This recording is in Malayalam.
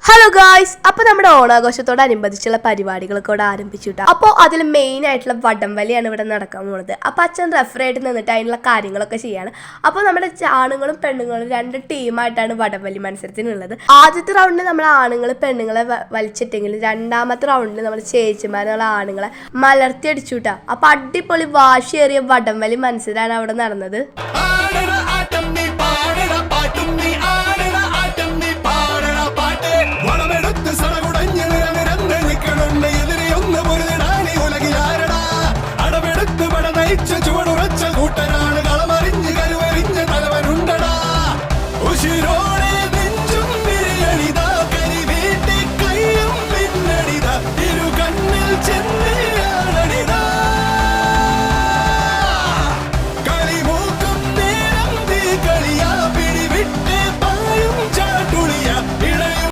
ഹലോ ഗായ്സ്, അപ്പോൾ നമ്മുടെ ഓണാഘോഷത്തോടനുബന്ധിച്ചുള്ള പരിപാടികളൊക്കെ ഇവിടെ ആരംഭിച്ചിട്ടാ. അപ്പോൾ അതിൽ മെയിൻ ആയിട്ടുള്ള വടംവലിയാണ് ഇവിടെ നടക്കാൻ പോകുന്നത്. അപ്പോൾ അച്ഛൻ റെഫറായിട്ട് നിന്നിട്ട് അതിനുള്ള കാര്യങ്ങളൊക്കെ ചെയ്യാണ്. അപ്പോൾ നമ്മുടെ ആണുങ്ങളും പെണ്ണുങ്ങളും രണ്ട് ടീമായിട്ടാണ് വടംവലി മത്സരത്തിനുള്ളത്. ആദ്യത്തെ റൗണ്ടിൽ നമ്മൾ ആണുങ്ങൾ പെണ്ണുങ്ങളെ വലിച്ചിട്ടെങ്കിലും രണ്ടാമത്തെ റൗണ്ടിൽ നമ്മൾ ചേച്ചിമാരുള്ള ആണുങ്ങളെ മലർത്തി അടിച്ചുട്ടാ. അപ്പോൾ അടിപൊളി വാശിയേറിയ വടംവലി മത്സരമാണ് അവിടെ നടന്നത്.